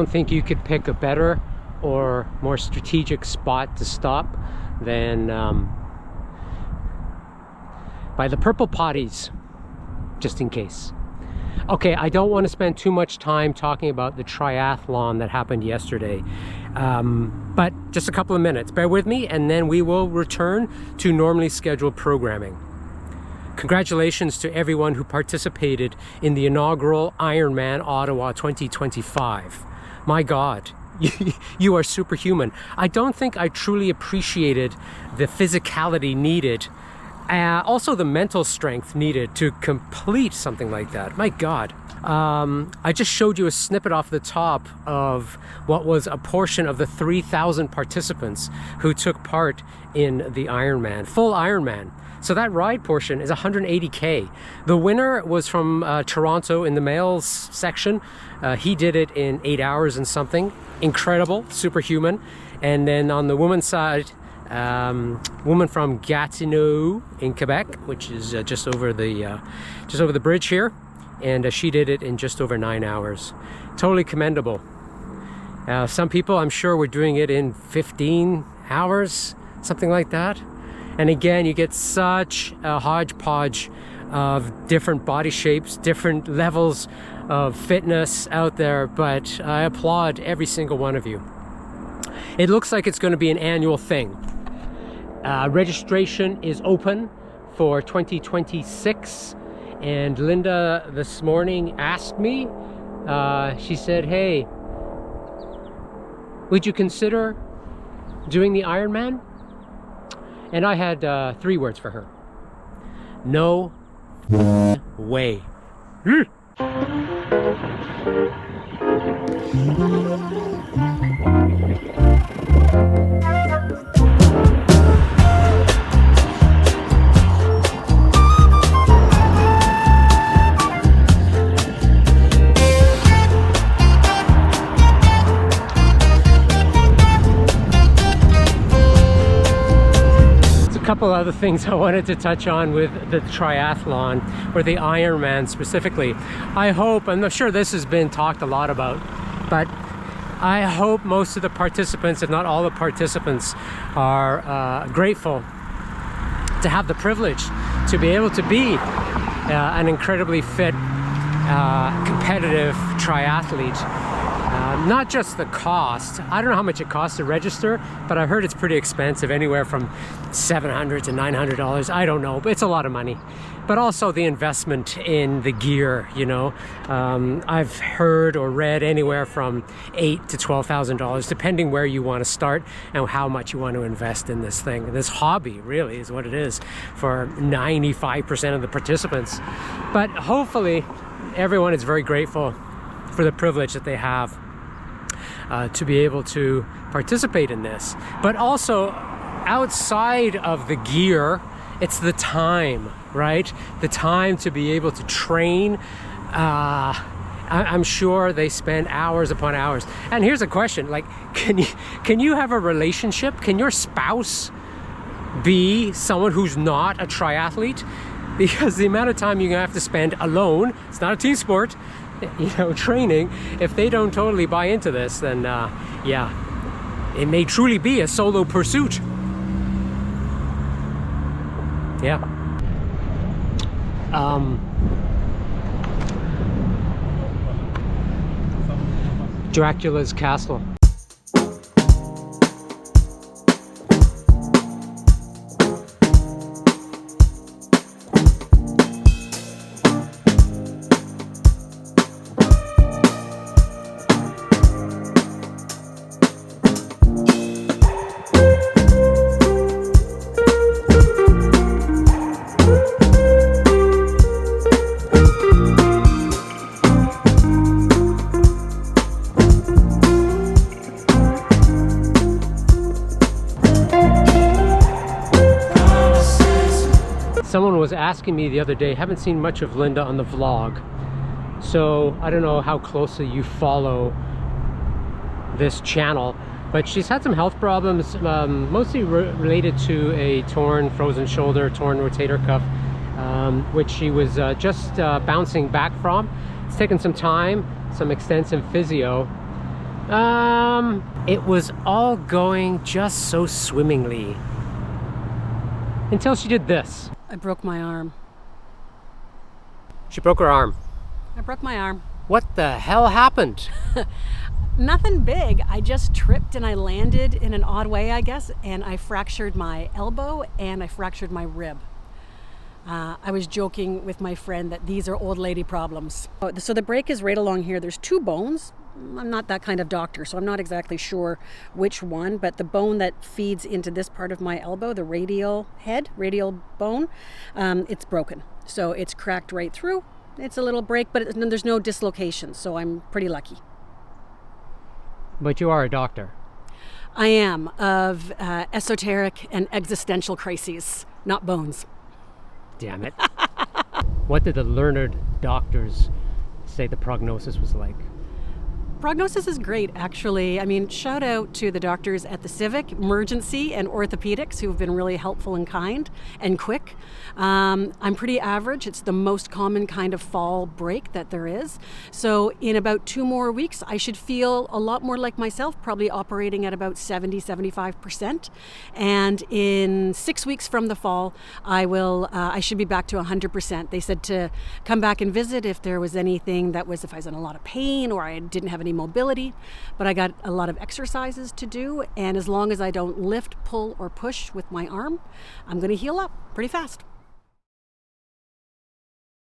don't think you could pick a better or more strategic spot to stop than by the Purple Potties, just in case. Okay, I don't want to spend too much time talking about the triathlon that happened yesterday, but just a couple of minutes. Bear with me, and then we will return to normally scheduled programming. Congratulations to everyone who participated in the inaugural Ironman Ottawa 2025. My God, you are superhuman. I don't think I truly appreciated the physicality needed, also the mental strength needed to complete something like that. My God. I just showed you a snippet off the top of what was a portion of the 3,000 participants who took part in the Ironman, full Ironman. So that ride portion is 180K. The winner was from Toronto in the males section. He did it in 8 hours and something. Incredible, superhuman. And then on the women's side, woman from Gatineau in Quebec, which is just over the bridge here, and she did it in just over 9 hours. Totally commendable. Some people, I'm sure, were doing it in 15 hours, something like that. And again, you get such a hodgepodge of different body shapes, different levels of fitness out there, but I applaud every single one of you. It looks like it's going to be an annual thing. Registration is open for 2026, and Linda this morning asked me, she said, hey, would you consider doing the Ironman? And I had 3 words for her. No way. Couple other things I wanted to touch on with the triathlon, or the Ironman specifically. I hope, I'm not sure this has been talked a lot about, but I hope most of the participants, if not all the participants, are grateful to have the privilege to be able to be an incredibly fit, competitive triathlete. Not just the cost. I don't know how much it costs to register, but I heard it's pretty expensive, anywhere from $700 to $900. I don't know, but it's a lot of money. But also the investment in the gear, you know. I've heard or read anywhere from $8,000 to $12,000, depending where you want to start and how much you want to invest in this thing. This hobby really is what it is for 95% of the participants. But hopefully everyone is very grateful for the privilege that they have to be able to participate in this. But also, outside of the gear, it's the time, right? The time to be able to train. I'm sure they spend hours upon hours. And here's a question, like, can you have a relationship? Can your spouse be someone who's not a triathlete? Because the amount of time you're gonna have to spend alone, it's not a team sport, you know, training, if they don't totally buy into this, then yeah, it may truly be a solo pursuit. Yeah. Dracula's castle. Someone was asking me the other day, haven't seen much of Linda on the vlog, so I don't know how closely you follow this channel, but she's had some health problems, mostly related to a torn frozen shoulder, torn rotator cuff, which she was just bouncing back from. It's taken some time, some extensive physio, It was all going just so swimmingly. Until she did this. I broke my arm. She broke her arm. I broke my arm. What the hell happened? Nothing big. I just tripped and I landed in an odd way, I guess, and I fractured my elbow and I fractured my rib. I was joking with my friend that these are old lady problems. So the break is right along here. There's two bones. I'm not that kind of doctor, so I'm not exactly sure which one, but the bone that feeds into this part of my elbow, the radial bone, it's broken. So it's cracked right through. It's a little break, but there's no dislocation, so I'm pretty lucky. But you are a doctor. I am, of esoteric and existential crises, not bones. Damn it. What did the learned doctors say the prognosis was like? Prognosis is great, actually. I mean, shout out to the doctors at the Civic, Emergency, and Orthopedics who have been really helpful and kind and quick. I'm pretty average. It's the most common kind of fall break that there is. So in about 2 more weeks, I should feel a lot more like myself, probably operating at about 70-75%. And in 6 weeks from the fall, I should be back to 100%. They said to come back and visit if there was anything if I was in a lot of pain or I didn't have any mobility, but I got a lot of exercises to do, and as long as I don't lift, pull, or push with my arm, I'm going to heal up pretty fast.